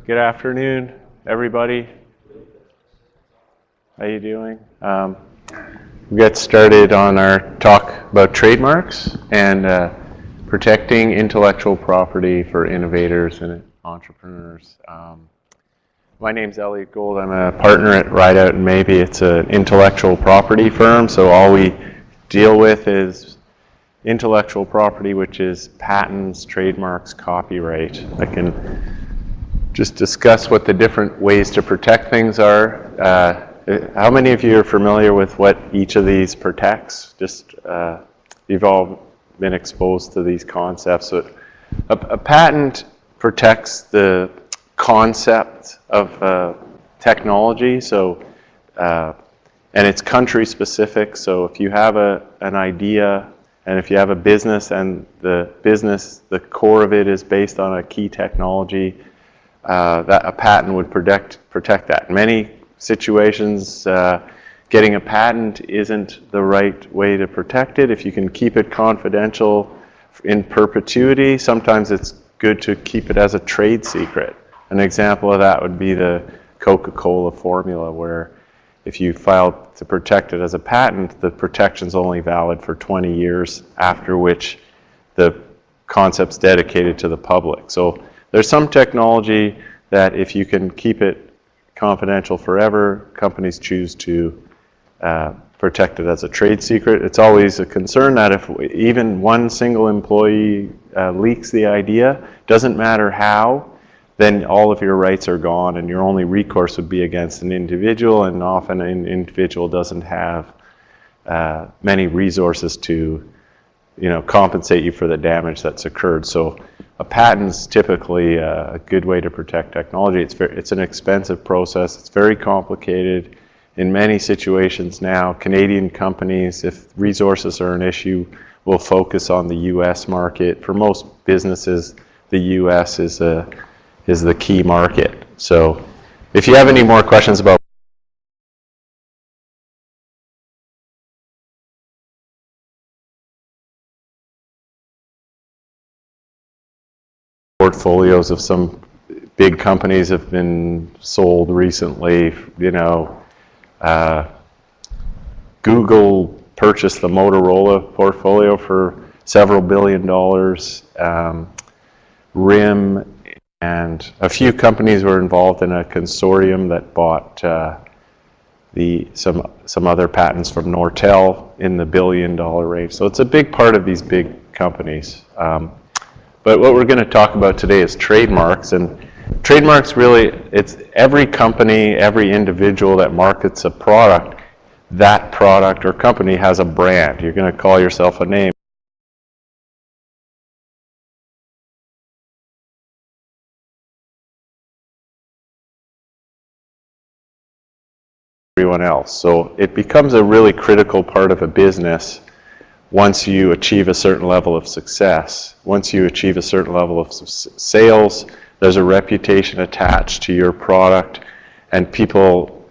Good afternoon, everybody. How you doing? We'll get started on our talk about trademarks and protecting intellectual property for innovators and entrepreneurs. My name's Elliot Gold. I'm a partner at Rideout and Maybe. It's an intellectual property firm, so all we deal with is intellectual property, which is patents, trademarks, copyright. I can just discuss what the different ways to protect things are. How many of you are familiar with what each of these protects? You've all been exposed to these concepts. So a patent protects the concept of technology, and it's country specific. So if you have an idea, and if you have a business and the core of it is based on a key technology, that a patent would protect that. In many situations, getting a patent isn't the right way to protect it. If you can keep it confidential in perpetuity, sometimes it's good to keep it as a trade secret. An example of that would be the Coca-Cola formula, where if you filed to protect it as a patent, the protection's only valid for 20 years, after which the concept's dedicated to the public. So there's some technology that if you can keep it confidential forever, companies choose to protect it as a trade secret. It's always a concern that if even one single employee leaks the idea, doesn't matter how, then all of your rights are gone and your only recourse would be against an individual, and often an individual doesn't have many resources to compensate you for the damage that's occurred. So a patent's typically a good way to protect technology. It's an expensive process. It's very complicated. In many situations now, Canadian companies, if resources are an issue, will focus on the U.S. market. For most businesses, the U.S. is the key market. So if you have any more questions about portfolios of some big companies have been sold recently. Google purchased the Motorola portfolio for several $billion. RIM and a few companies were involved in a consortium that bought some other patents from Nortel in the $1 billion range. So it's a big part of these big companies. But what we're going to talk about today is trademarks. And trademarks really, it's every company, every individual that markets a product, that product or company has a brand. You're going to call yourself a name. Everyone else. So it becomes a really critical part of a business once you achieve a certain level of success. Once you achieve a certain level of sales, there's a reputation attached to your product, and people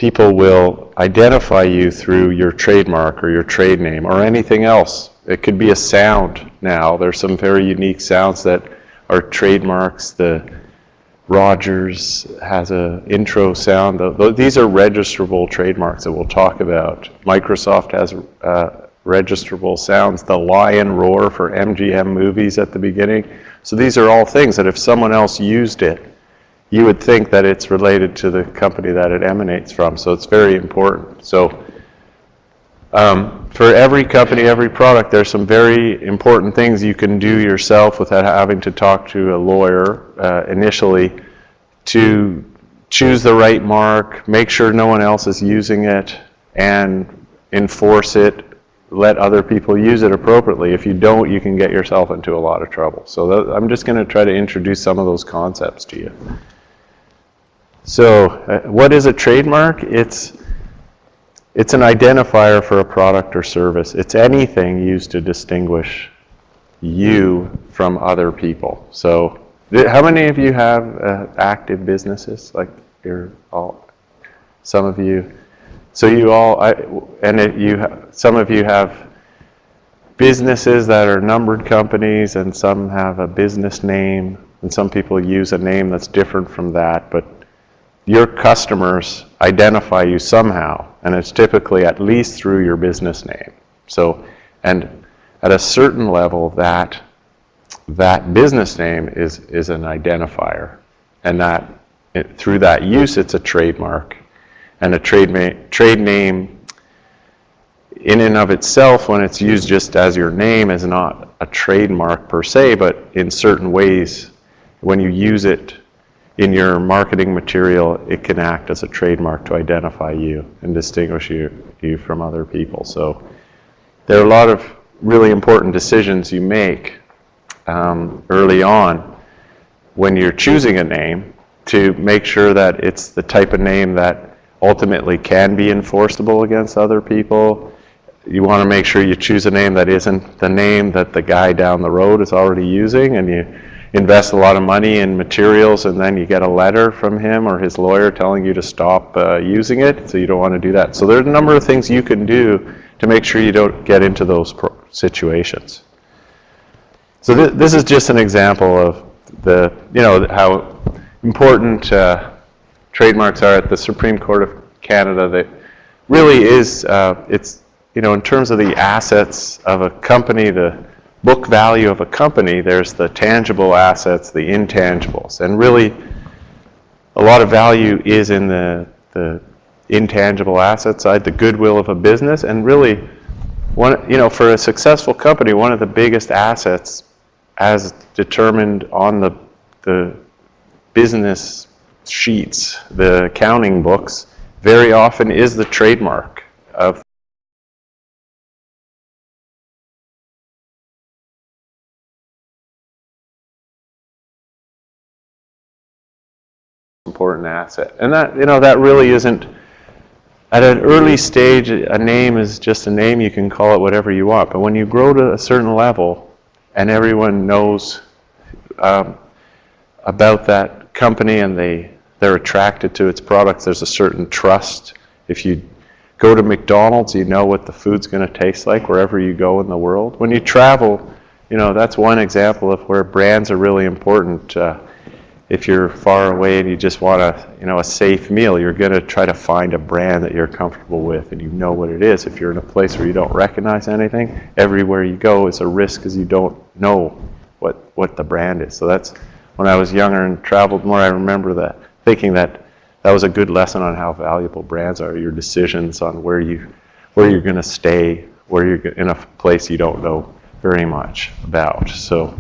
will identify you through your trademark or your trade name or anything else. It could be a sound now. There's some very unique sounds that are trademarks. The Rogers has an intro sound. These are registrable trademarks that we'll talk about. Microsoft has registrable sounds. The lion roar for MGM movies at the beginning. So these are all things that if someone else used it, you would think that it's related to the company that it emanates from. So it's very important. So for every company, every product, there's some very important things you can do yourself without having to talk to a lawyer initially, to choose the right mark, make sure no one else is using it, and enforce it. Let other people use it appropriately. If you don't, you can get yourself into a lot of trouble. So I'm just going to try to introduce some of those concepts to you. So what is a trademark? It's an identifier for a product or service. It's anything used to distinguish you from other people. So how many of you have active businesses? Like some of you. So some of you have businesses that are numbered companies, and some have a business name. and some people use a name that's different from that, but your customers identify you somehow, and it's typically at least through your business name. So, and at a certain level, that business name is an identifier, and through that use, it's a trademark. And a trade name in and of itself, when it's used just as your name, is not a trademark per se, but in certain ways, when you use it in your marketing material, it can act as a trademark to identify you and distinguish you from other people. So there are a lot of really important decisions you make early on when you're choosing a name to make sure that it's the type of name that ultimately can be enforceable against other people. You want to make sure you choose a name that isn't the name that the guy down the road is already using, and you invest a lot of money in materials, and then you get a letter from him or his lawyer telling you to stop using it, so you don't want to do that. So there are a number of things you can do to make sure you don't get into those situations. So this is just an example of how important trademarks are at the Supreme Court of Canada. That really is, in terms of the assets of a company, the book value of a company, there's the tangible assets, the intangibles. And really, a lot of value is in the intangible asset side, the goodwill of a business. And really, for a successful company, one of the biggest assets, as determined on the business sheets, the accounting books, very often is the trademark of important asset. And that really isn't, at an early stage, a name is just a name. You can call it whatever you want. But when you grow to a certain level and everyone knows about that company and they're attracted to its products, there's a certain trust. If you go to McDonald's, you know what the food's going to taste like wherever you go in the world. When you travel, that's one example of where brands are really important. If you're far away and you just want a safe meal, you're going to try to find a brand that you're comfortable with and you know what it is. If you're in a place where you don't recognize anything, everywhere you go is a risk because you don't know what the brand is. So that's, when I was younger and traveled more, I remember thinking that was a good lesson on how valuable brands are. Your decisions on where you're going to stay, where you're in a place you don't know very much about. So,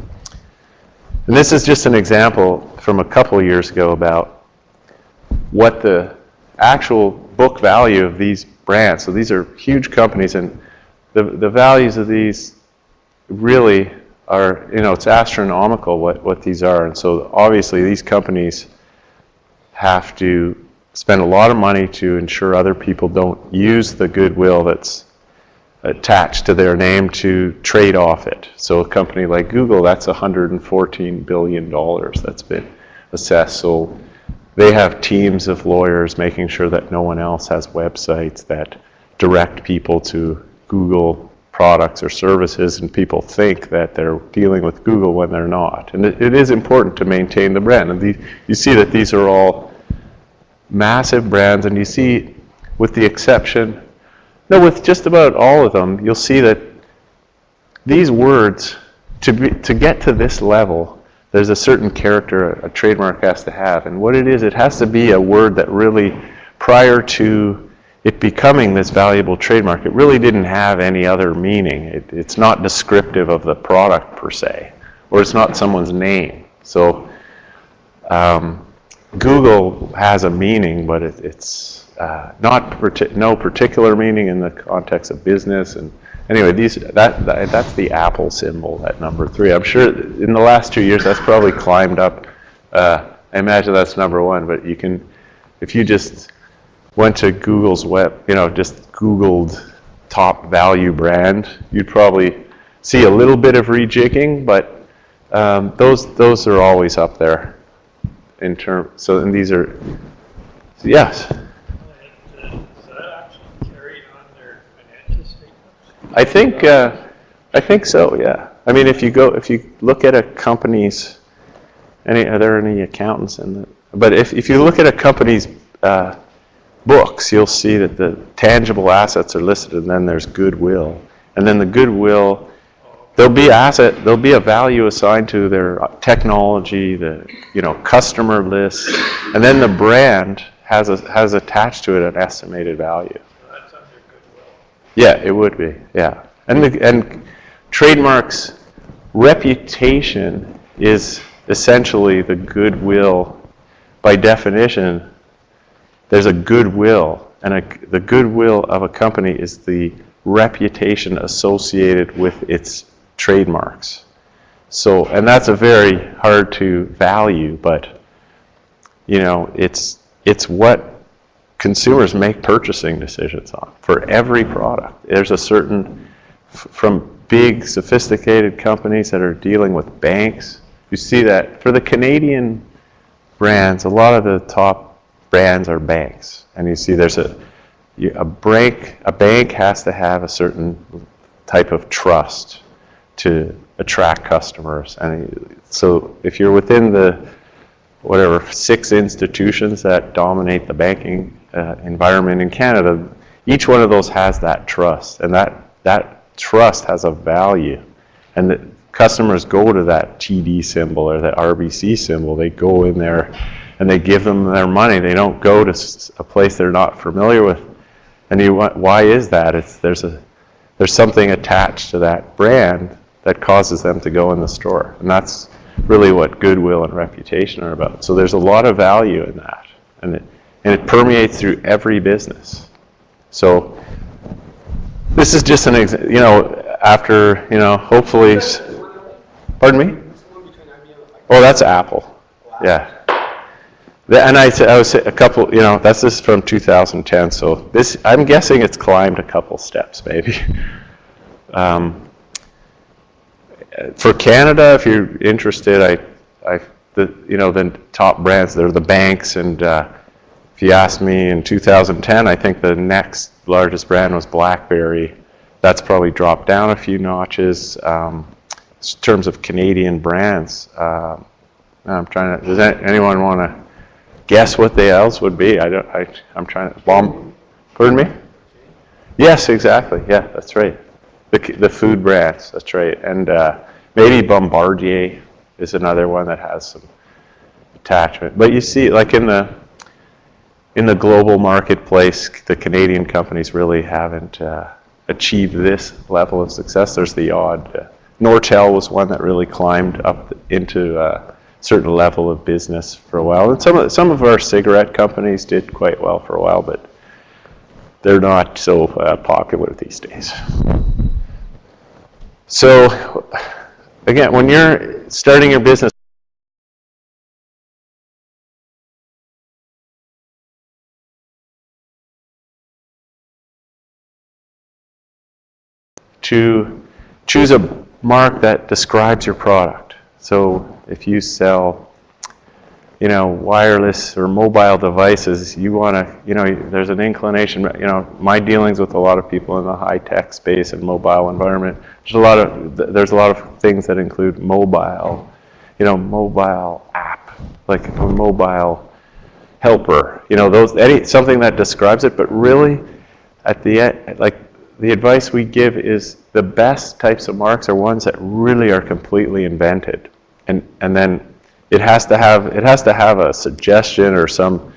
and this is just an example from a couple years ago about what the actual book value of these brands. So these are huge companies, and the values of these really are, it's astronomical what these are. And so obviously these companies have to spend a lot of money to ensure other people don't use the goodwill that's attached to their name to trade off it. So a company like Google, that's $114 billion that's been assessed. So they have teams of lawyers making sure that no one else has websites that direct people to Google products or services, and people think that they're dealing with Google when they're not. And it is important to maintain the brand. And you see that these are all massive brands, and you see, with the exception, with just about all of them, you'll see that these words, to get to this level, there's a certain character a trademark has to have. And what it is, it has to be a word that really, prior to it becoming this valuable trademark, it really didn't have any other meaning. It's not descriptive of the product per se, or it's not someone's name. So Google has a meaning, but it's no particular meaning in the context of business. And anyway, that's the Apple symbol, that number 3. I'm sure in the last 2 years that's probably climbed up. I imagine that's number 1, but you can, if you just went to Google's web, just Googled top value brand, you'd probably see a little bit of rejigging, but those are always up there in terms. So, and these are, yes. I think so, yeah. I mean, if you look at a company's Are there any accountants in it? But if you look at a company's books, you'll see that the tangible assets are listed, and then there's goodwill. And then the goodwill, there'll be a value assigned to their technology, the customer list, and then the brand has attached to it an estimated value. So that's under goodwill. Yeah, it would be. Yeah, and trademarks reputation is essentially the goodwill. By definition, there's a goodwill, and the goodwill of a company is the reputation associated with its trademarks. So, and that's a very hard to value, but it's what consumers make purchasing decisions on for every product. There's a certain, from big sophisticated companies that are dealing with banks, you see that for the Canadian brands, a lot of the top brands are banks, and you see there's a bank has to have a certain type of trust to attract customers, and so if you're within the 6 institutions that dominate the banking environment in Canada, each one of those has that trust, and that trust has a value, and the customers go to that TD symbol or that RBC symbol. They go in there and they give them their money. They don't go to a place they're not familiar with. And why is that? There's something attached to that brand that causes them to go in the store, and that's really what goodwill and reputation are about. So there's a lot of value in that, and it permeates through every business. So this is just an example. After hopefully. Pardon me? Oh, that's Apple. Yeah. And I was a couple. This is from 2010. So this, I'm guessing it's climbed a couple steps, maybe. For Canada, if you're interested, the top brands, they're the banks, and if you asked me in 2010, I think the next largest brand was BlackBerry. That's probably dropped down a few notches in terms of Canadian brands. I'm trying to. Does anyone want to guess what the else would be? I'm trying to. Pardon me? Yes, exactly. Yeah, that's right. The food brands. That's right. And maybe Bombardier is another one that has some attachment. But you see, like in the global marketplace, the Canadian companies really haven't achieved this level of success. There's the odd. Nortel was one that really climbed up into a certain level of business for a while. And some of our cigarette companies did quite well for a while, but they're not so popular these days. So, again, when you're starting your business, to choose a mark that describes your product. So if you sell, wireless or mobile devices, you want to, there's an inclination, my dealings with a lot of people in the high-tech space and mobile environment, there's a lot of things that include mobile, mobile app, like a mobile helper, something that describes it, but really at the end, the advice we give is the best types of marks are ones that really are completely invented, and then it has to have a suggestion or some,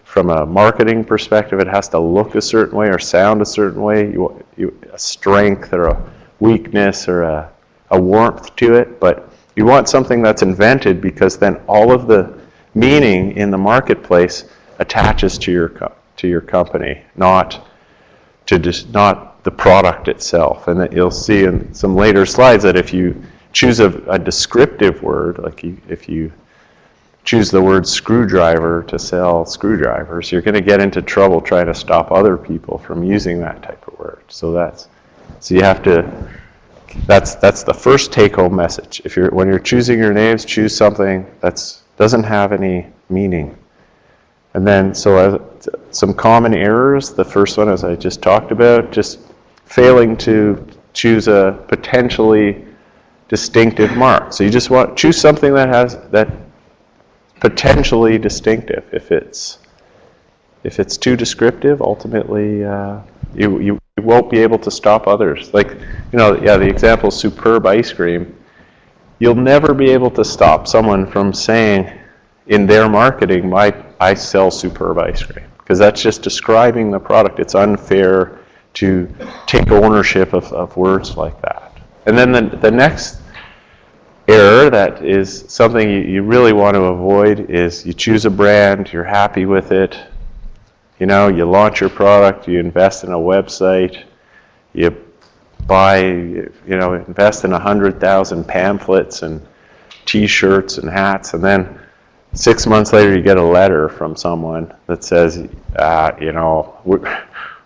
from a marketing perspective, it has to look a certain way or sound a certain way. A strength or a weakness or a warmth to it, but you want something that's invented because then all of the meaning in the marketplace attaches to your company, not the product itself. And that you'll see in some later slides that if you choose a descriptive word, like if you choose the word screwdriver to sell screwdrivers, you're going to get into trouble trying to stop other people from using that type of word. So you have to. That's the first take-home message. When you're choosing your names, choose something that doesn't have any meaning. And then, some common errors. The first one, as I just talked about, just failing to choose a potentially distinctive mark. So you just choose something that has that potentially distinctive. If it's too descriptive, ultimately you won't be able to stop others. Like, the example Superb ice cream. You'll never be able to stop someone from saying in their marketing, I sell Superb ice cream, because that's just describing the product. It's unfair to take ownership of words like that. And then the next error that is something you really want to avoid is you choose a brand, you're happy with it, you launch your product, you invest in a website, you invest in 100,000 pamphlets and T-shirts and hats, and then 6 months later you get a letter from someone that says,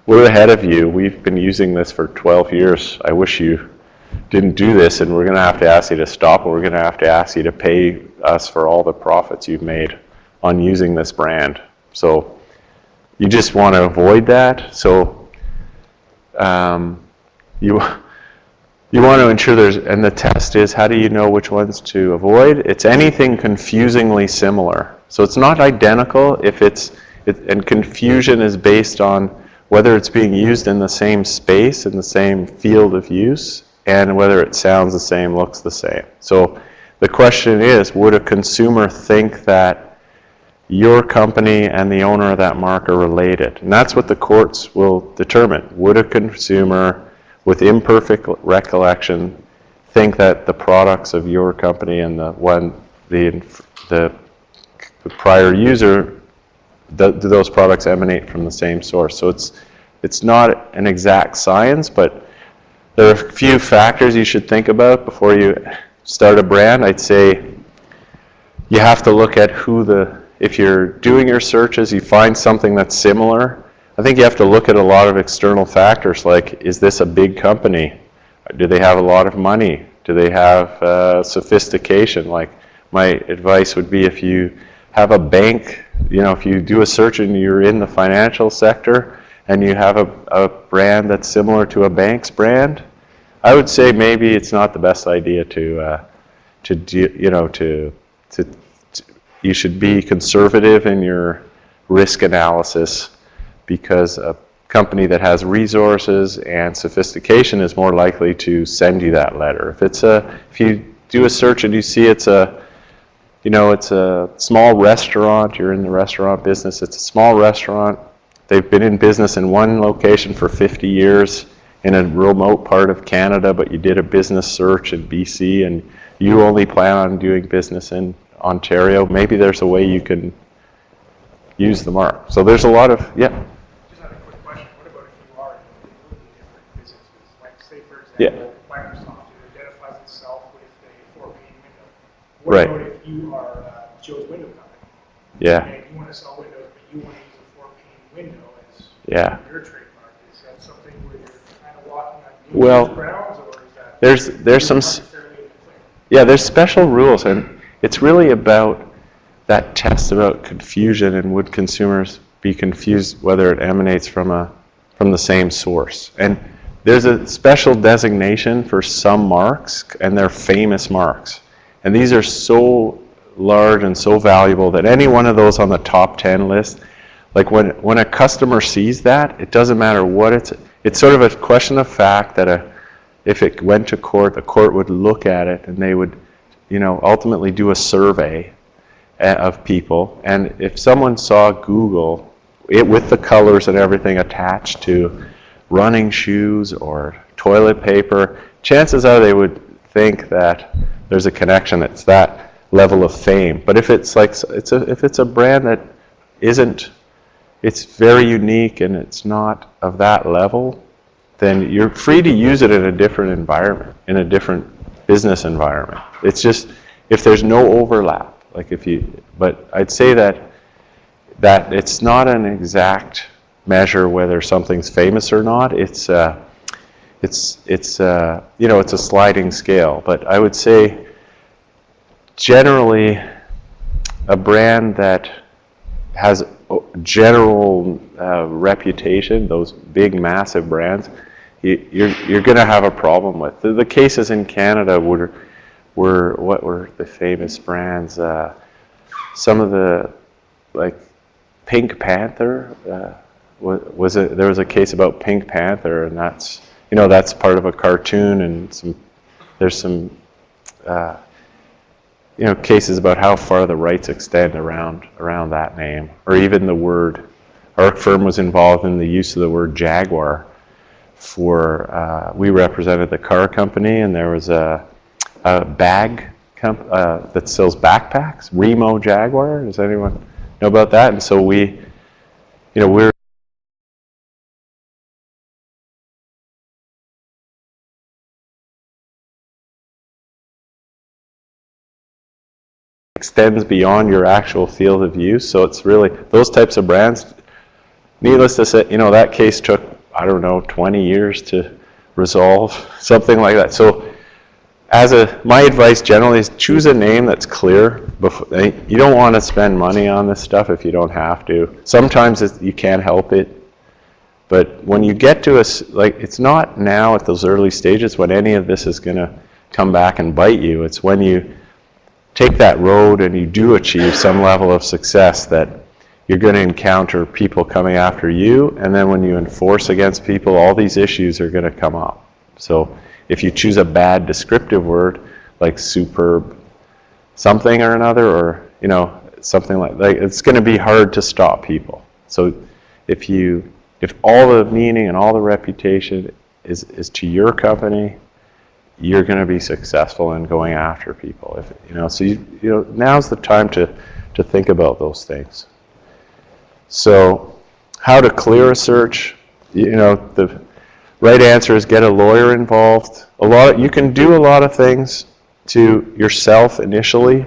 we're ahead of you. We've been using this for 12 years. I wish you didn't do this, and we're going to have to ask you to stop, and we're going to have to ask you to pay us for all the profits you've made on using this brand. So you just want to avoid that. So you want to ensure and the test is, how do you know which ones to avoid? It's anything confusingly similar. So it's not identical and confusion is based on whether it's being used in the same space, in the same field of use, and whether it sounds the same, looks the same. So the question is, would a consumer think that your company and the owner of that mark are related? And that's what the courts will determine. Would a consumer with imperfect recollection think that the products of your company and the prior user, do those products emanate from the same source? So it's not an exact science, but there are a few factors you should think about before you start a brand. I'd say you have to look at if you're doing your searches, you find something that's similar. I think you have to look at a lot of external factors, like, is this a big company? Do they have a lot of money? Do they have sophistication? Like, my advice would be, if you have a bank, if you do a search and you're in the financial sector and you have a brand that's similar to a bank's brand, I would say maybe it's not the best idea you should be conservative in your risk analysis, because a company that has resources and sophistication is more likely to send you that letter. If you do a search and you see it's a small restaurant, you're in the restaurant business, it's a small restaurant, they've been in business in one location for 50 years in a remote part of Canada, but you did a business search in BC and you only plan on doing business in Ontario, maybe there's a way you can use the mark. So there's a lot of, Just have a quick question. What about if you are in completely different businesses? Like, say, for example, Microsoft identifies itself with a 4-pane window. What about if you are Joe's Window Company? Yeah. And you want to sell windows, but you want to use a 4-pane window as your trademark. Is that something where you're kind of walking on grounds, or is that there's some there's special rules, and it's really about that test about confusion, and would consumers be confused whether it emanates from the same source. And there's a special designation for some marks, and they're famous marks. And these are so large and so valuable that any one of those on the top 10 list, like when a customer sees that, it doesn't matter what it's sort of a question of fact that if it went to court, the court would look at it and they would, ultimately do a survey of people. And if someone saw Google, with the colors and everything attached to running shoes or toilet paper, chances are they would think that there's a connection. It's that level of fame. But if it's a brand that isn't, it's very unique and it's not of that level, then you're free to use it in a different environment, in a different business environment. It's just, if there's no overlap, but I'd say that it's not an exact measure whether something's famous or not. It's a sliding scale. But I would say generally a brand that has general reputation, those big massive brands, you're going to have a problem with. The cases in Canada what were the famous brands? Some of the, like, Pink Panther, there was a case about Pink Panther, and that's, that's part of a cartoon, and there's some cases about how far the rights extend around that name, or even the word. Our firm was involved in the use of the word Jaguar we represented the car company, and there was a bag that sells backpacks, Remo Jaguar. Does anyone know about that? And so we're extends beyond your actual field of use. So it's really those types of brands. Needless to say, that case took, I don't know, 20 years to resolve, something like that. So my advice generally is choose a name that's clear. You don't want to spend money on this stuff if you don't have to. Sometimes you can't help it. But when you get to it's not now at those early stages when any of this is going to come back and bite you. It's when you take that road and you do achieve some level of success that you're going to encounter people coming after you, and then when you enforce against people, all these issues are going to come up. So if you choose a bad descriptive word like superb something or another, or something like it's going to be hard to stop people. So if all the meaning and all the reputation is to your company, you're going to be successful in going after people. So now's the time to think about those things. So how to clear a search, the right answer is get a lawyer involved. You can do a lot of things to yourself initially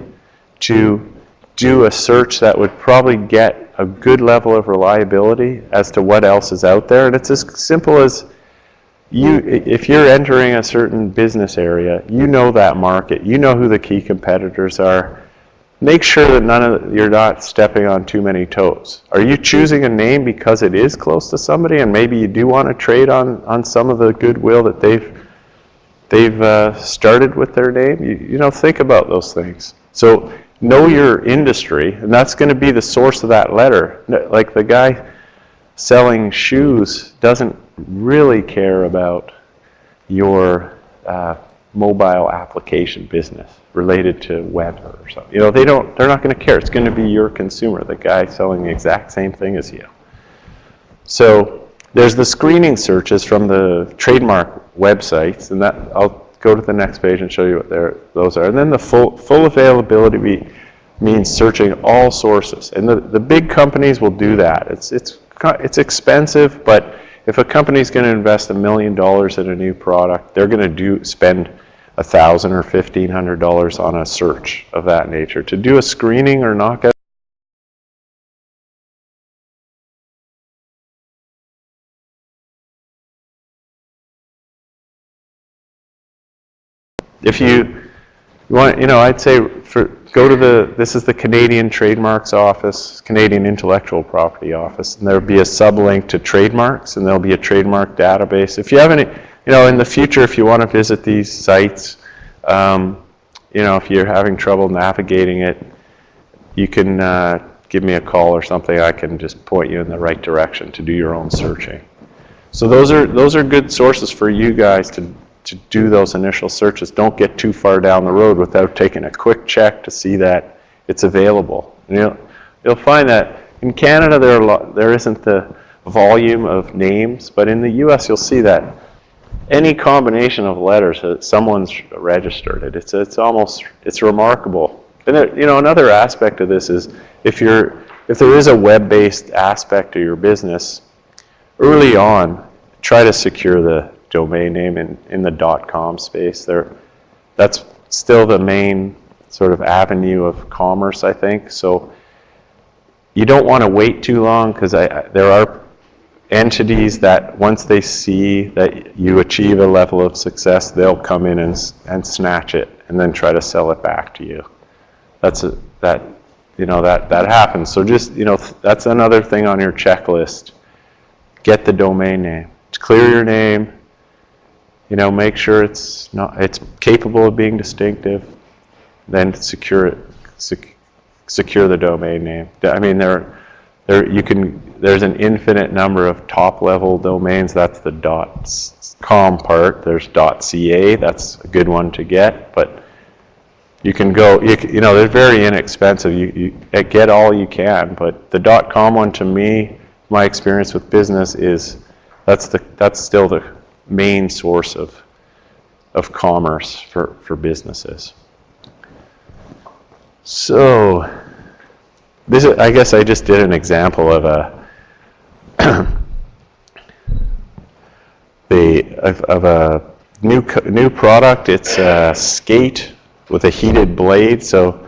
to do a search that would probably get a good level of reliability as to what else is out there. And it's as simple as if you're entering a certain business area, you know that market, you know who the key competitors are. Make sure that you're not stepping on too many toes. Are you choosing a name because it is close to somebody, and maybe you do want to trade on some of the goodwill that they've started with their name? Think about those things. So know your industry, and that's going to be the source of that letter. Like the guy selling shoes doesn't really care about your mobile application business related to web or something. They're not going to care. It's going to be your consumer, the guy selling the exact same thing as you. So there's the screening searches from the trademark websites, and I'll go to the next page and show you what those are. And then the full availability means searching all sources, and the big companies will do that. It's expensive, but if a company's going to invest $1 million in a new product, they're going to spend $1,000 or $1,500 on a search of that nature. To do a screening or knockout, if you want, I'd say this is the Canadian Trademarks Office, Canadian Intellectual Property Office, and there'll be a sublink to trademarks, and there'll be a trademark database. If you have any, in the future, if you want to visit these sites, if you're having trouble navigating it, you can give me a call or something. I can just point you in the right direction to do your own searching. So those are good sources for you guys to do those initial searches. Don't get too far down the road without taking a quick check to see that it's available. And you'll find that in Canada there isn't the volume of names, but in the US you'll see that any combination of letters that someone's registered it. It's remarkable. And another aspect of this is if there is a web-based aspect to your business, early on, try to secure the domain name in the .com space. That's still the main sort of avenue of commerce, I think. So you don't want to wait too long, because there are entities that once they see that you achieve a level of success, they'll come in and snatch it and then try to sell it back to you. That happens. So just that's another thing on your checklist. Get the domain name. Clear your name. Make sure it's capable of being distinctive. then secure it, secure the domain name. I mean, there's an infinite number of top-level domains. That's the .com part. There's .ca. That's a good one to get, but you can go. You know, they're very inexpensive. You get all you can, but the .com one, to me, my experience with business is that's still the main source of commerce for businesses. So this is, I guess I just did an example of a new product. It's a skate with a heated blade. So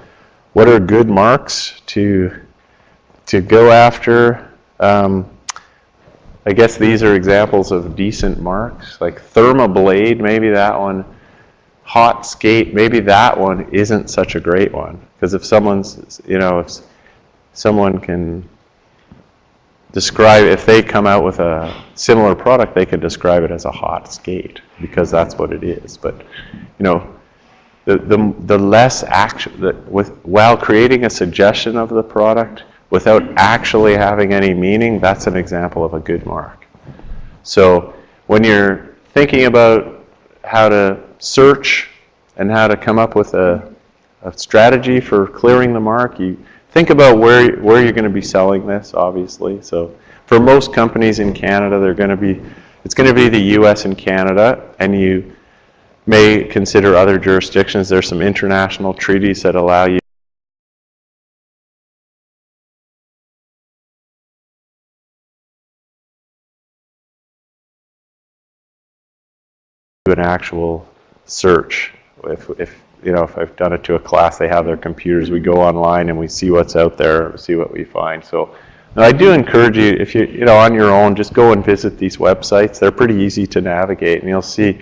what are good marks to go after? I guess these are examples of decent marks, like Thermoblade, maybe that one. Hot Skate, maybe that one isn't such a great one, because if someone's, you know, if someone can describe, if they come out with a similar product, they can describe it as a hot skate, because that's what it is. But, you know, the less action, while creating a suggestion of the product without actually having any meaning, that's an example of a good mark. So when you're thinking about how to search and how to come up with a strategy for clearing the mark, you think about where you're going to be selling this, obviously. So for most companies in Canada, it's going to be the US and Canada, and you may consider other jurisdictions. There's some international treaties that allow you an actual search. If you know, if I've done it to a class, they have their computers, we go online and we see what's out there, see what we find. So I do encourage you, if you know, on your own, just go and visit these websites. They're pretty easy to navigate, and you'll see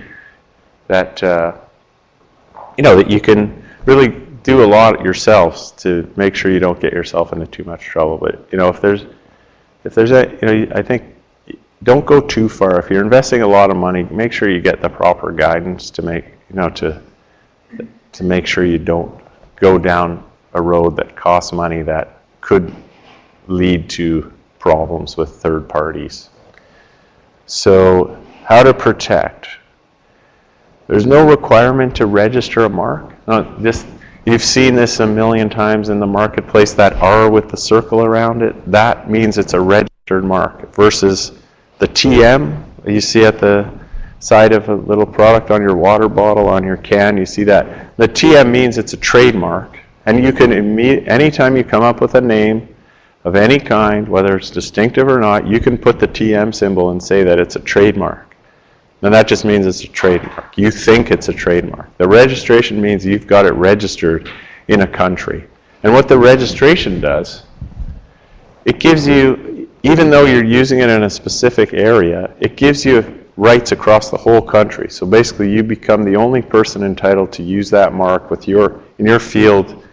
that you know, that you can really do a lot yourselves to make sure you don't get yourself into too much trouble. But you know, if there's a, you know, I think don't go too far. If you're investing a lot of money, make sure you get the proper guidance to make, you know, to make sure you don't go down a road that costs money that could lead to problems with third parties. So how to protect? There's no requirement to register a mark. You've seen this a million times in the marketplace, that R with the circle around it. That means it's a registered mark versus the TM you see at the side of a little product on your water bottle, on your can. You see that. The TM means it's a trademark. And you can anytime you come up with a name of any kind, whether it's distinctive or not, you can put the TM symbol and say that it's a trademark. And that just means it's a trademark. You think it's a trademark. The registration means you've got it registered in a country. And what the registration does, it gives you, even though you're using it in a specific area, it gives you rights across the whole country. So basically you become the only person entitled to use that mark with in your field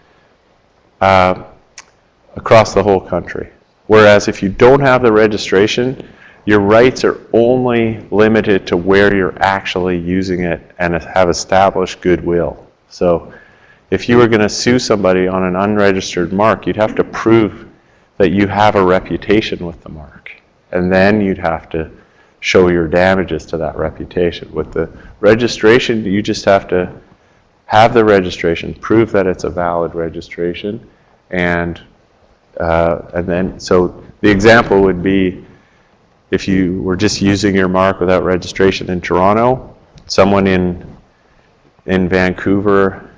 across the whole country. Whereas if you don't have the registration, your rights are only limited to where you're actually using it and have established goodwill. So if you were going to sue somebody on an unregistered mark, you'd have to prove that you have a reputation with the mark. And then you'd have to show your damages to that reputation. With the registration, you just have to have the registration, prove that it's a valid registration, and then, so the example would be, if you were just using your mark without registration in Toronto, someone in Vancouver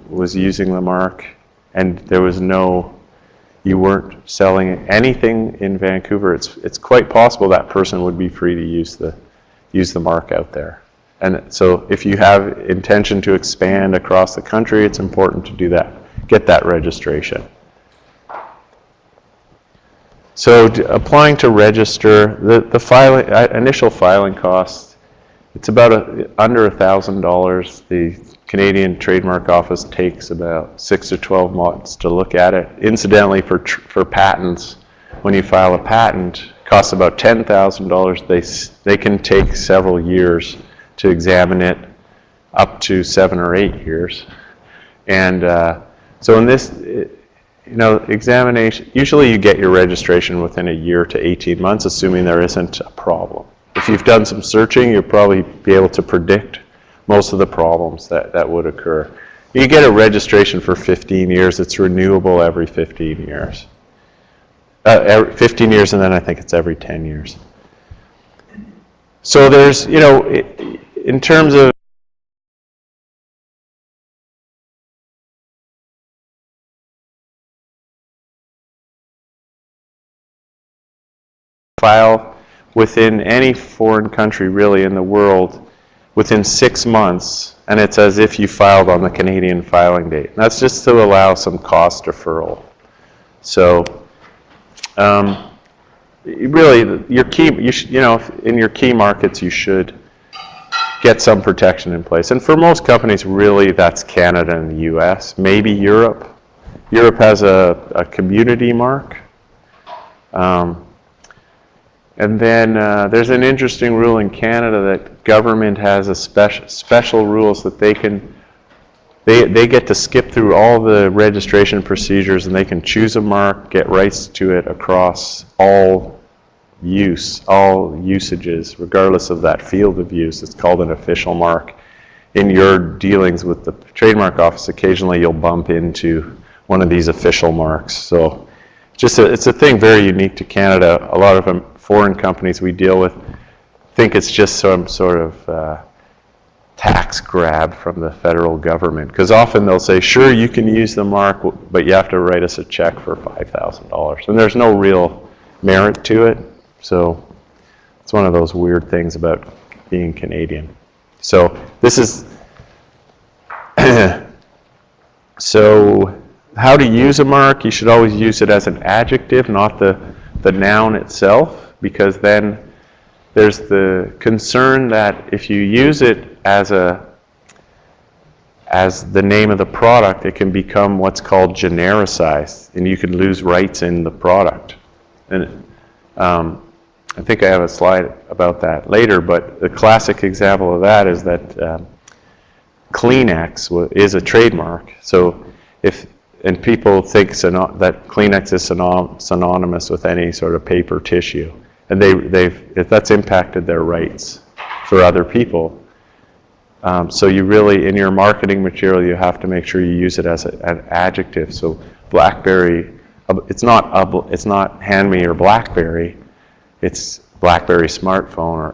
was using the mark, and there was you weren't selling anything in Vancouver, it's quite possible that person would be free to use the mark out there. And so if you have intention to expand across the country, it's important to do that, get that registration. So applying to register, the initial filing cost, it's about under $1,000. The Canadian Trademark Office takes about 6 to 12 months to look at it. Incidentally, for patents, when you file a patent, it costs about $10,000. They can take several years to examine it, up to 7 or 8 years. And so in this, examination, usually you get your registration within a year to 18 months, assuming there isn't a problem. If you've done some searching, you'll probably be able to predict most of the problems that would occur. You get a registration for 15 years. It's renewable every 15 years. 15 years, and then I think it's every 10 years. So there's, in terms of file within any foreign country really in the world within 6 months, and it's as if you filed on the Canadian filing date. And that's just to allow some cost deferral. So really, your key, in your key markets, you should get some protection in place. And for most companies, really, that's Canada and the U.S., maybe Europe. Europe has a community mark. And then there's an interesting rule in Canada that government has a special rules that they get to skip through all the registration procedures, and they can choose a mark, get rights to it across all usages, regardless of that field of use. It's called an official mark. In your dealings with the trademark office, occasionally you'll bump into one of these official marks. So it's a thing very unique to Canada. A lot of them, foreign companies we deal with, think it's just some sort of tax grab from the federal government. Because often they'll say, sure, you can use the mark, but you have to write us a check for $5,000. And there's no real merit to it. So it's one of those weird things about being Canadian. So this is, so how to use a mark, you should always use it as an adjective, not the noun itself, because then there's the concern that if you use it as the name of the product, it can become what's called genericized, and you could lose rights in the product. And I think I have a slide about that later, but the classic example of that is that Kleenex is a trademark. So and people think that Kleenex is synonymous with any sort of paper tissue, and that's impacted their rights for other people. So you really, in your marketing material, you have to make sure you use it as an adjective. So BlackBerry, it's not Hand Me Your BlackBerry, it's BlackBerry smartphone.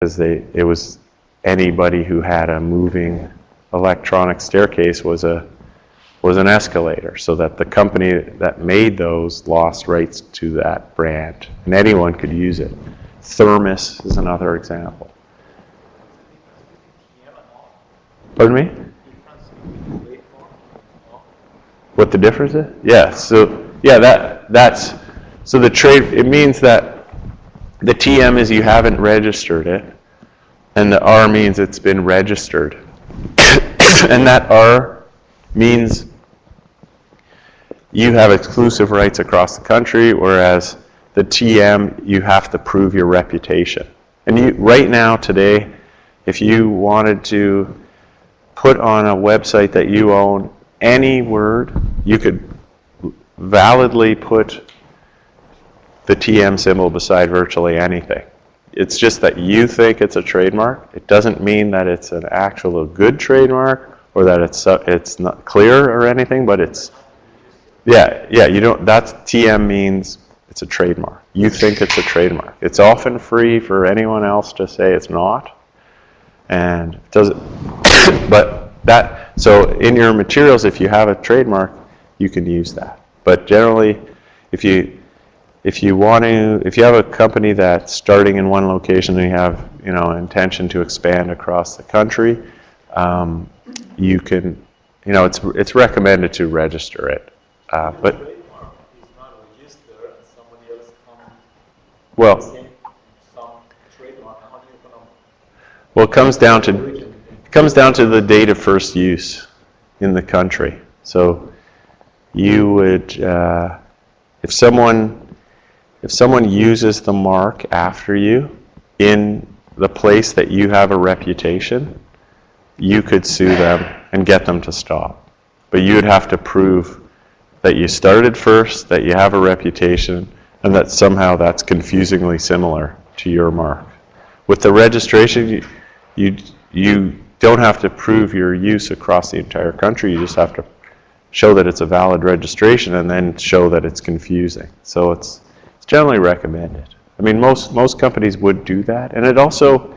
It was anybody who had a moving electronic staircase was an escalator, so that the company that made those lost rights to that brand, and anyone could use it. Thermos is another example. Pardon me? What the difference is? Yeah. So that's so the trade. It means that the TM is you haven't registered it, and the R means it's been registered, and that R means you have exclusive rights across the country, whereas the TM, you have to prove your reputation. And right now, today, if you wanted to put on a website that you own any word, you could validly put the TM symbol beside virtually anything. It's just that you think it's a trademark. It doesn't mean that it's an actual good trademark or that it's not clear or anything, but it's, you don't, that's TM means it's a trademark. You think it's a trademark. It's often free for anyone else to say it's not. And it doesn't, but so in your materials, if you have a trademark, you can use that. But generally, if you have a company that's starting in one location and you have, intention to expand across the country, you can, it's recommended to register it. But well, it comes down to the date of first use in the country. So you would, if someone if someone uses the mark after you in the place that you have a reputation, you could sue them and get them to stop. But you'd have to prove that you started first, that you have a reputation, and that somehow that's confusingly similar to your mark. With the registration, you don't have to prove your use across the entire country. You just have to show that it's a valid registration and then show that it's confusing. So it's generally recommended. I mean, most companies would do that. And it also,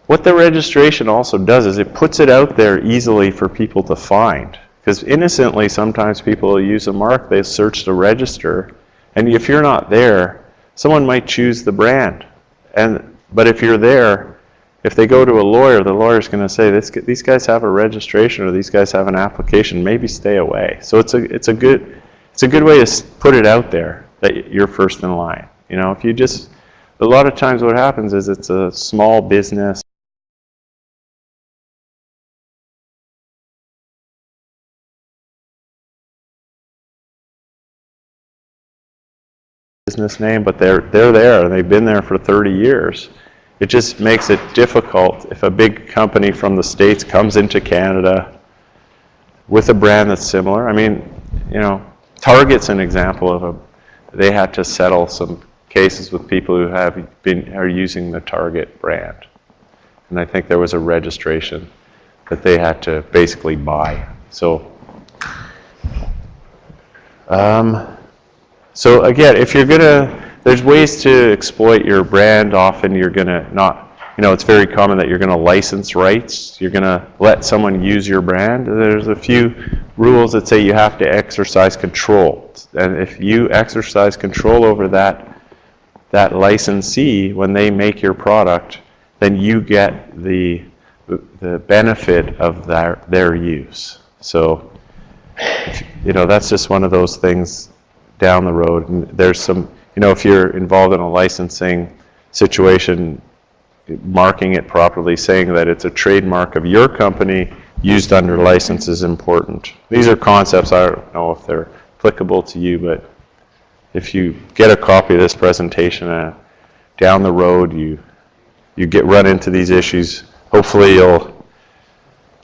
what the registration also does is it puts it out there easily for people to find. Because innocently, sometimes people will use a mark, they search the register, and if you're not there, someone might choose the brand. But if you're there, if they go to a lawyer, the lawyer's going to say, these guys have a registration or these guys have an application, maybe stay away. So it's a good way to put it out there that you're first in line. You know, if you just, a lot of times what happens is it's a small business name, but they're there and they've been there for 30 years. It just makes it difficult if a big company from the States comes into Canada with a brand that's similar. I mean, you know, Target's an example of they had to settle some cases with people who are using the Target brand. And I think there was a registration that they had to basically buy. So again, if you're there's ways to exploit your brand. Often you're gonna not, you know, it's very common that you're gonna license rights. You're gonna let someone use your brand. There's a few rules that say you have to exercise control. And if you exercise control over that licensee, when they make your product, then you get the benefit of their use. So, you know, that's just one of those things down the road. And there's some, you know, if you're involved in a licensing situation, marking it properly, saying that it's a trademark of your company used under license is important. These are concepts, I don't know if they're applicable to you, but if you get a copy of this presentation down the road, you run into these issues, hopefully you'll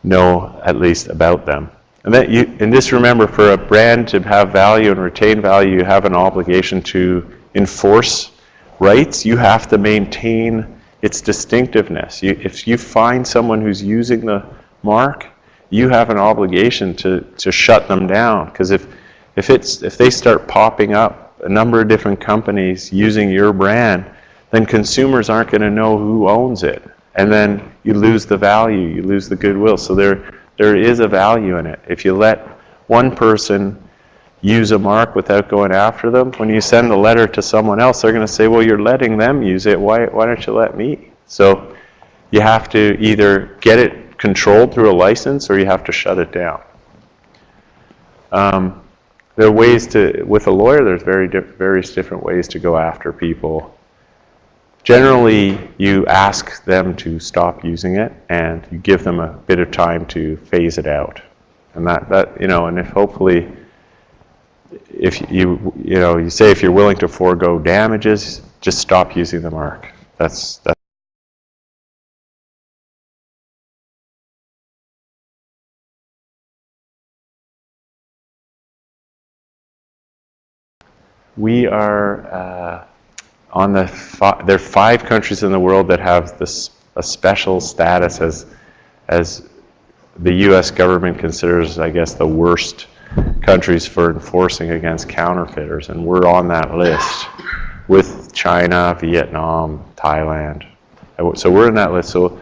know at least about them. And just remember, for a brand to have value and retain value, you have an obligation to enforce rights. You have to maintain its distinctiveness. If you find someone who's using the mark, you have an obligation to shut them down. Because if they start popping up, a number of different companies using your brand, then consumers aren't going to know who owns it. And then you lose the value, you lose the goodwill. So there is a value in it. If you let one person use a mark without going after them, when you send a letter to someone else, they're going to say, well, you're letting them use it, why don't you let me? So you have to either get it controlled through a license or you have to shut it down. There are ways with a lawyer, there's various different ways to go after people. Generally, you ask them to stop using it, and you give them a bit of time to phase it out. And that you know, and if hopefully, if you say if you're willing to forego damages, just stop using the mark. That's we are there are 5 countries in the world that have a special status as the U.S. government considers, I guess, the worst countries for enforcing against counterfeiters, and we're on that list with China, Vietnam, Thailand. So we're in that list. So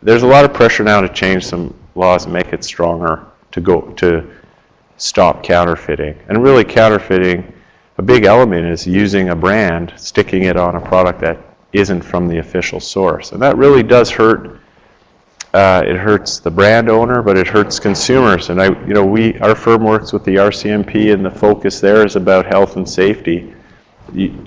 there's a lot of pressure now to change some laws and make it stronger to stop counterfeiting. And really, counterfeiting, a big element is using a brand, sticking it on a product that isn't from the official source. And that really does hurt. It hurts the brand owner, but it hurts consumers. And our firm works with the RCMP, and the focus there is about health and safety. These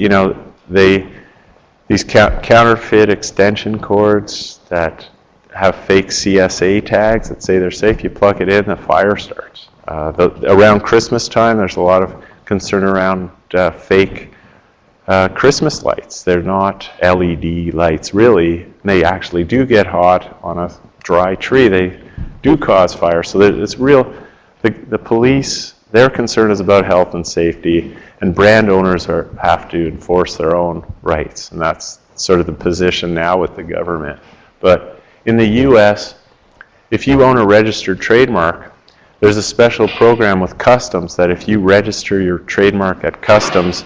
counterfeit extension cords that have fake CSA tags that say they're safe, you plug it in, the fire starts. Around Christmas time, there's a lot of concern around fake Christmas lights. They're not LED lights, really. They actually do get hot on a dry tree. They do cause fire. So it's real. The police, their concern is about health and safety, and brand owners have to enforce their own rights. And that's sort of the position now with the government. But in the US, if you own a registered trademark, there's a special program with Customs that if you register your trademark at Customs,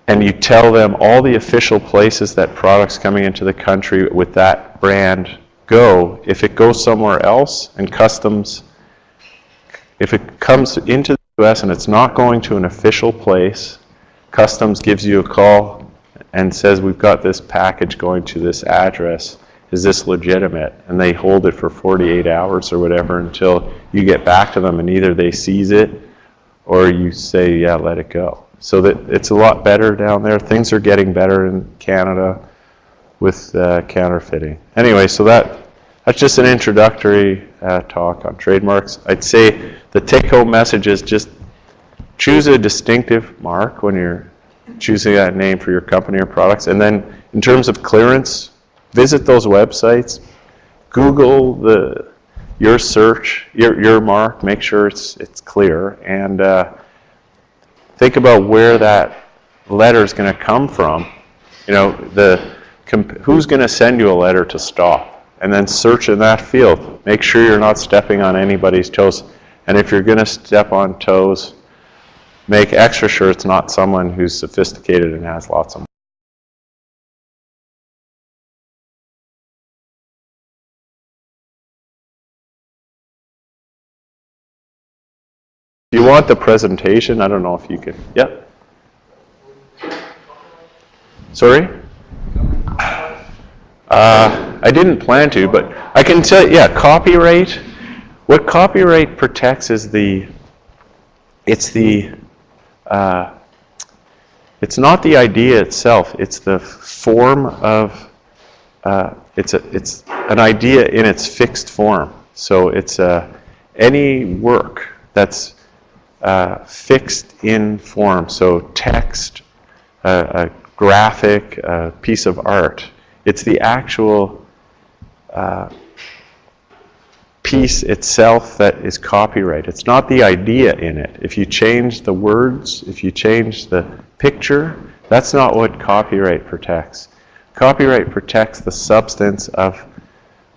and you tell them all the official places that products coming into the country with that brand go, if it goes somewhere else and Customs, if it comes into the US and it's not going to an official place, Customs gives you a call and says, we've got this package going to this address, is this legitimate? And they hold it for 48 hours or whatever until you get back to them and either they seize it or you say, yeah, let it go. So that it's a lot better down there. Things are getting better in Canada with counterfeiting. Anyway, so that's just an introductory talk on trademarks. I'd say the take-home message is just choose a distinctive mark when you're choosing that name for your company or products. And then in terms of clearance, visit those websites, Google your search, your mark, make sure it's clear, and think about where that letter is going to come from. You know, who's going to send you a letter to stop? And then search in that field. Make sure you're not stepping on anybody's toes. And if you're going to step on toes, make extra sure it's not someone who's sophisticated and has lots of money. If you want the presentation, I don't know if you can. Yep. Sorry? I didn't plan to, but I can tell you, yeah, copyright. What copyright protects is it's not the idea itself, it's the form of, it's an idea in its fixed form. So it's any work that's fixed in form, so text, a graphic, a piece of art. It's the actual piece itself that is copyright. It's not the idea in it. If you change the words, if you change the picture, that's not what copyright protects. Copyright protects the substance of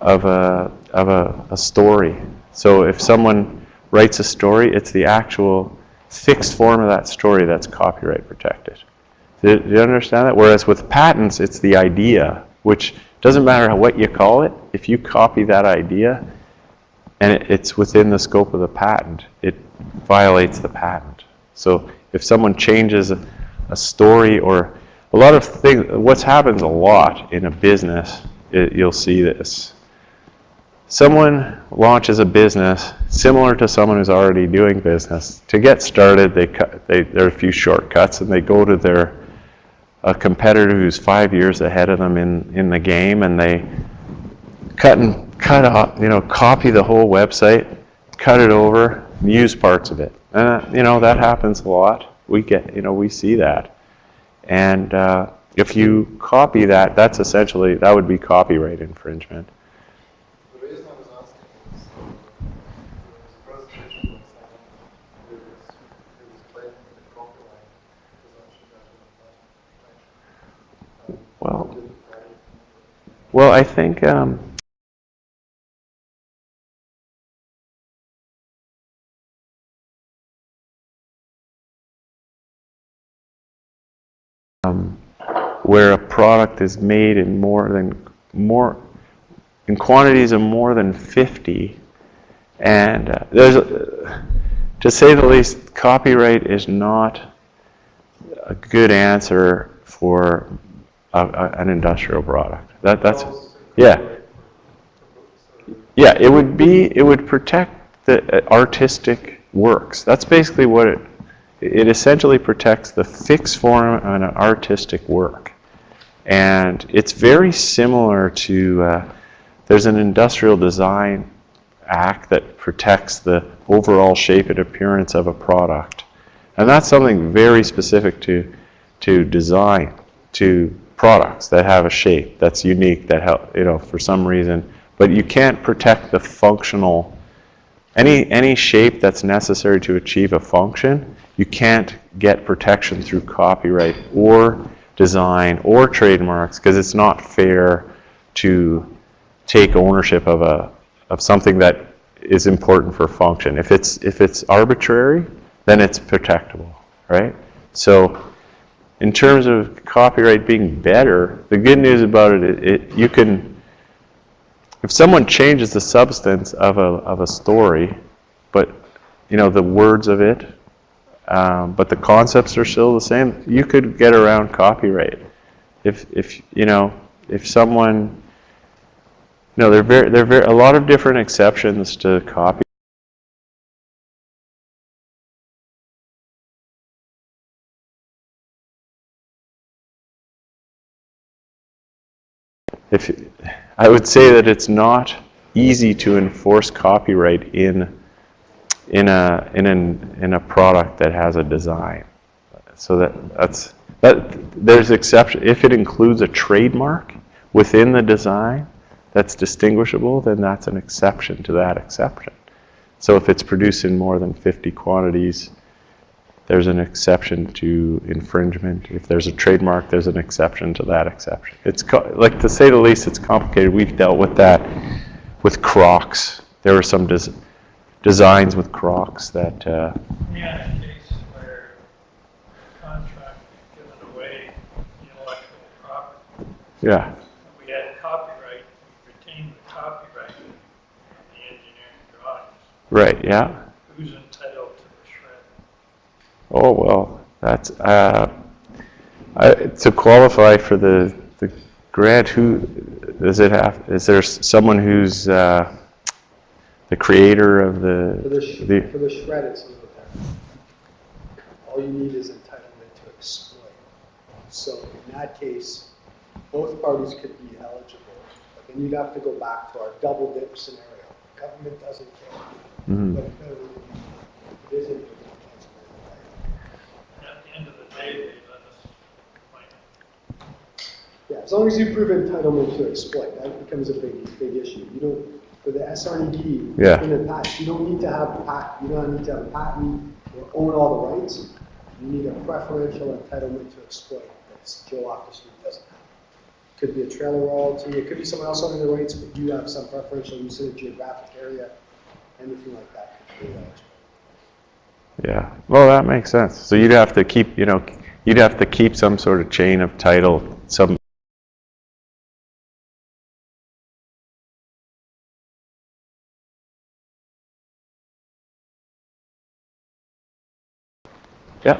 a story. So if someone writes a story, it's the actual fixed form of that story that's copyright protected. Do you understand that? Whereas with patents, it's the idea, which doesn't matter what you call it. If you copy that idea and it's within the scope of the patent, it violates the patent. So if someone changes a story or a lot of things, what happens a lot in a business, you'll see this. Someone launches a business similar to someone who's already doing business. To get started, there are a few shortcuts, and they go to a competitor who's 5 years ahead of them in the game, and they cut off, copy the whole website, cut it over, and use parts of it. And that happens a lot. We see that, and if you copy that, that would be copyright infringement. Well, I think where a product is made in in quantities of more than 50, and to say the least, copyright is not a good answer for an industrial product. That's it would protect the artistic works. That's basically what it essentially protects the fixed form of an artistic work. And it's very similar to, there's an Industrial Design Act that protects the overall shape and appearance of a product. And that's something very specific to to design, to products that have a shape that's unique, that help, for some reason, but you can't protect the functional, any shape that's necessary to achieve a function, you can't get protection through copyright or design or trademarks, because it's not fair to take ownership of something that is important for function. If it's arbitrary, then it's protectable, right? So in terms of copyright being better, the good news about it, you can, if someone changes the substance of a story, but the words of it, but the concepts are still the same, you could get around copyright. If someone, there are a lot of different exceptions to copyright. I would say that it's not easy to enforce copyright in a product that has a design. So there's exception. If it includes a trademark within the design that's distinguishable, then that's an exception to that exception. So if it's produced in more than 50 quantities, there's an exception to infringement. If there's a trademark, there's an exception to that exception. It's like, to say the least, it's complicated. We've dealt with that with Crocs. There were some designs with Crocs that. We had a case where the contract was given away intellectual property. Yeah. We had copyright, we retained the copyright in the engineering drawings. Right. Yeah. Who's entitled to the shred? Oh well, that's to qualify for the grant. Who does it have? Is there someone who's the creator of For the shred, it's no different. All you need is entitlement to exploit. So in that case, both parties could be eligible, but then you'd have to go back to our double dip scenario. The government doesn't care, but it isn't. At the end of the day, they let us claim it. Yeah, as long as you prove entitlement to exploit, that becomes a big issue. You don't, for the SRED, Yeah. in the past, you don't need to have a patent or own all the rights. You need a preferential entitlement to exploit that Joe off the street doesn't have. Could be a trailer royalty, it could be someone else owning the rights, but you have some preferential use in a geographic area, anything like that could be eligible. Yeah. Well, that makes sense. So you'd have to keep, you'd have to keep some sort of chain of title, some. Yeah.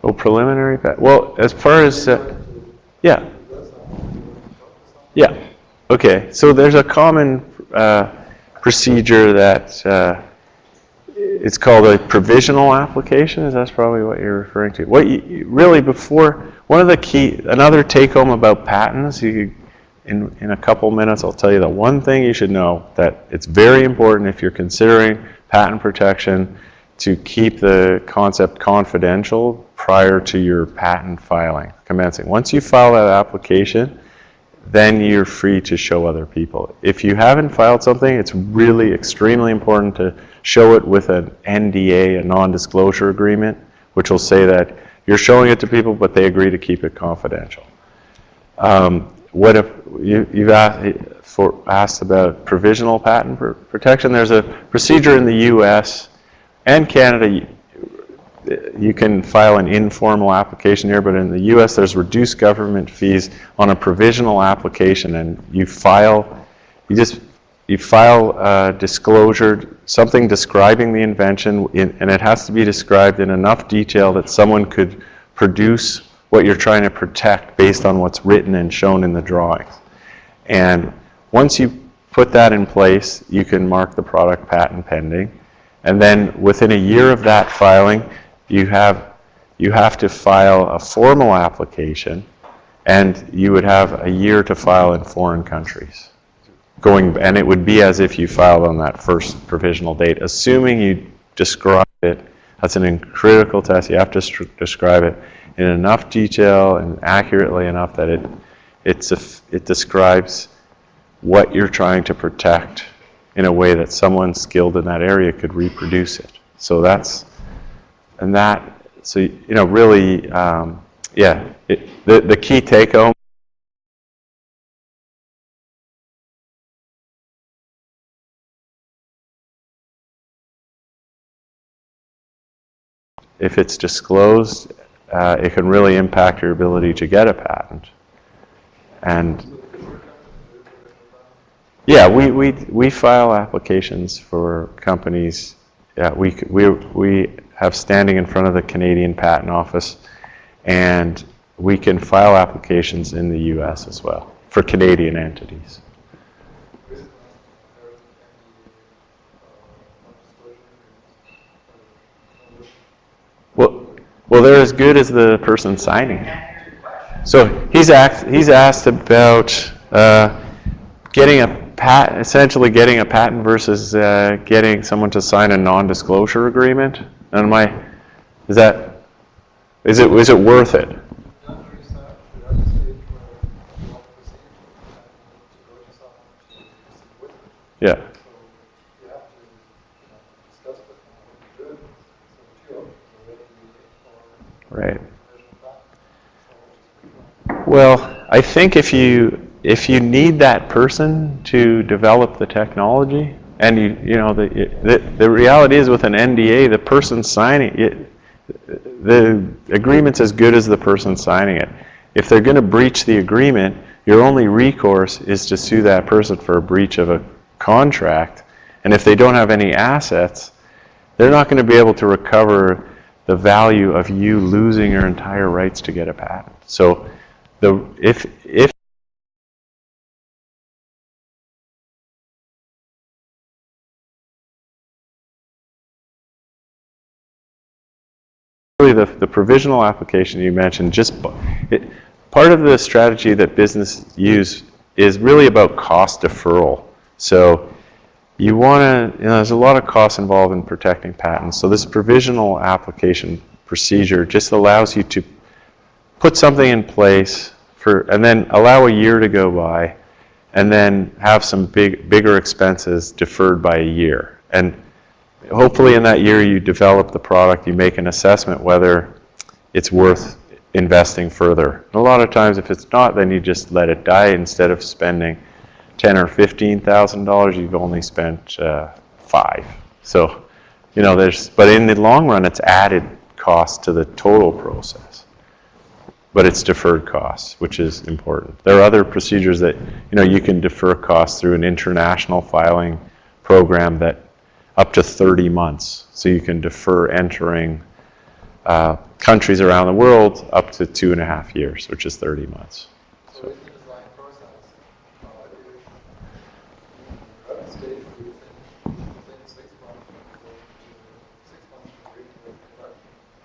Oh, preliminary patent. Well, as far as yeah. Yeah. Okay. So there's a common procedure that it's called a provisional application. Is that's probably what you're referring to? What you really before one of the another take home about patents. In a couple minutes, I'll tell you the one thing you should know, that it's very important if you're considering patent protection to keep the concept confidential prior to your patent filing, commencing. Once you file that application, then you're free to show other people. If you haven't filed something, it's really extremely important to show it with an NDA, a non-disclosure agreement, which will say that you're showing it to people, but they agree to keep it confidential. What if you've asked about provisional patent protection? There's a procedure in the U.S. and Canada. You can file an informal application here, but in the U.S. there's reduced government fees on a provisional application, and you file disclosure, something describing the invention, and it has to be described in enough detail that someone could produce what you're trying to protect based on what's written and shown in the drawings. And once you put that in place, you can mark the product patent pending. And then within a year of that filing, you have to file a formal application, and you would have a year to file in foreign countries. And it would be as if you filed on that first provisional date, assuming you describe it. That's an critical test. You have to describe it in enough detail and accurately enough that it describes what you're trying to protect in a way that someone skilled in that area could reproduce it. So really, the key take-home. If it's disclosed, it can really impact your ability to get a patent. And yeah, we file applications for companies. Yeah, we have standing in front of the Canadian Patent Office, and we can file applications in the U.S. as well for Canadian entities. Well, they're as good as the person signing it. So he's asked about getting a patent, essentially getting a patent versus getting someone to sign a non-disclosure agreement. And is it worth it? Yeah. Right. Well, I think if you need that person to develop the technology, and the reality is with an NDA, the person signing it, the agreement's as good as the person signing it. If they're going to breach the agreement, your only recourse is to sue that person for a breach of a contract. And if they don't have any assets, they're not going to be able to recover the value of you losing your entire rights to get a patent. So if really the provisional application you mentioned, part of the strategy that business use is really about cost deferral. So you want to, there's a lot of costs involved in protecting patents. So this provisional application procedure just allows you to put something in place and then allow a year to go by, and then have some bigger expenses deferred by a year. And hopefully in that year you develop the product, you make an assessment whether it's worth investing further. And a lot of times if it's not, then you just let it die. Instead of spending $10,000 or $15,000, you've only spent $5,000. So, but in the long run, it's added cost to the total process. But it's deferred costs, which is important. There are other procedures that, you can defer costs through an international filing program that up to 30 months. So you can defer entering countries around the world up to 2.5 years, which is 30 months. So.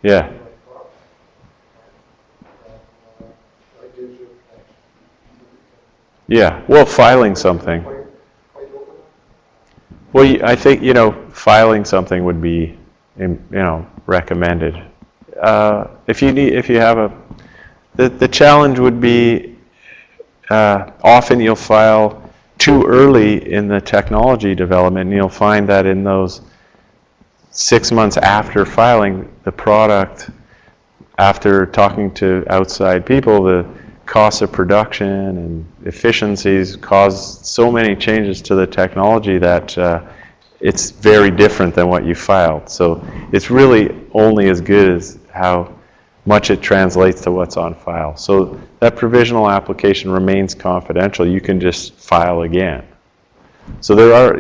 Yeah. Yeah. Well, filing something. Well, I think, filing something would be, recommended. If you have the challenge would be, often you'll file too early in the technology development, and you'll find that in those 6 months after filing the product, after talking to outside people, the costs of production and efficiencies cause so many changes to the technology that it's very different than what you filed. So it's really only as good as how much it translates to what's on file. So that provisional application remains confidential. You can just file again. So there are,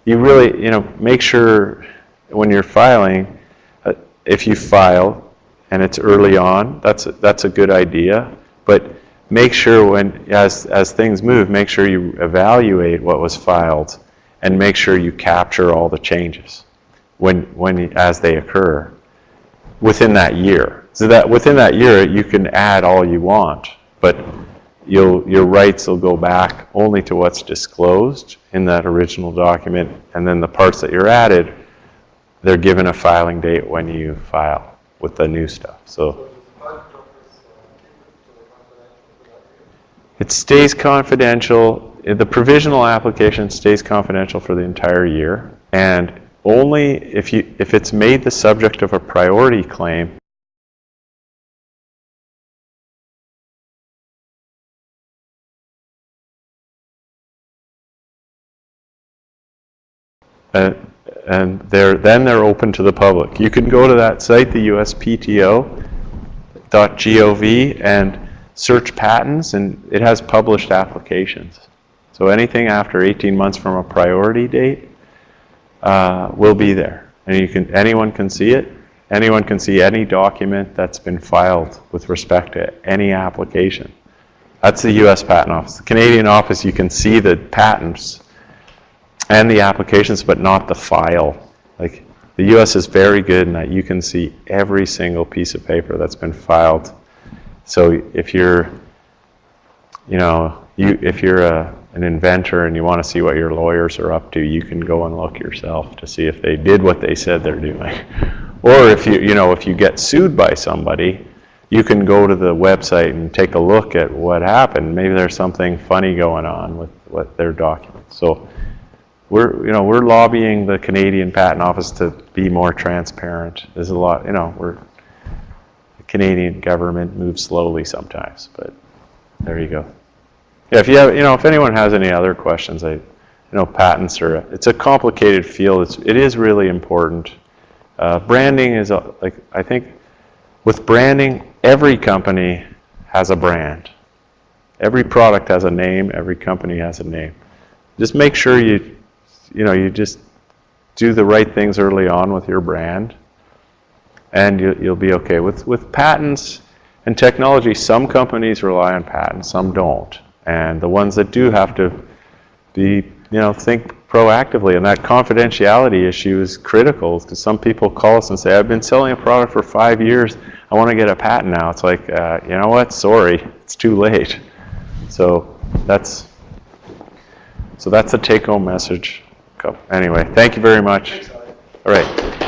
you really, make sure when you're filing, if you file and it's early on, that's a good idea. But make sure as things move, make sure you evaluate what was filed and make sure you capture all the changes as they occur within that year. So that within that year, you can add all you want, but your rights will go back only to what's disclosed in that original document, and then the parts that you're added they're given a filing date when you file with the new stuff. So it stays confidential. The provisional application stays confidential for the entire year, and only if it's made the subject of a priority claim. And they're open to the public. You can go to that site, the uspto.gov, and search patents, and it has published applications. So anything after 18 months from a priority date will be there, and anyone can see it. Anyone can see any document that's been filed with respect to any application. That's the U.S. Patent Office. The Canadian office, you can see the patents and the applications, but not the file. Like, the U.S. is very good in that you can see every single piece of paper that's been filed. So if you're, if you're an inventor and you want to see what your lawyers are up to, you can go and look yourself to see if they did what they said they're doing. Or if if you get sued by somebody, you can go to the website and take a look at what happened. Maybe there's something funny going on with what their documents. So we're lobbying the Canadian Patent Office to be more transparent. There's a lot, the Canadian government moves slowly sometimes, but there you go. Yeah, if you have, if anyone has any other questions, patents it's a complicated field. It is really important. Branding is I think with branding, every company has a brand. Every product has a name. Every company has a name. Just make sure you just do the right things early on with your brand, and you'll be okay. With patents and technology, some companies rely on patents, some don't. And the ones that do have to think proactively. And that confidentiality issue is critical, because some people call us and say, I've been selling a product for 5 years. I want to get a patent now. It's like, you know what? Sorry, it's too late. So that's a take-home message. Anyway, thank you very much. Thanks, Alex. All right.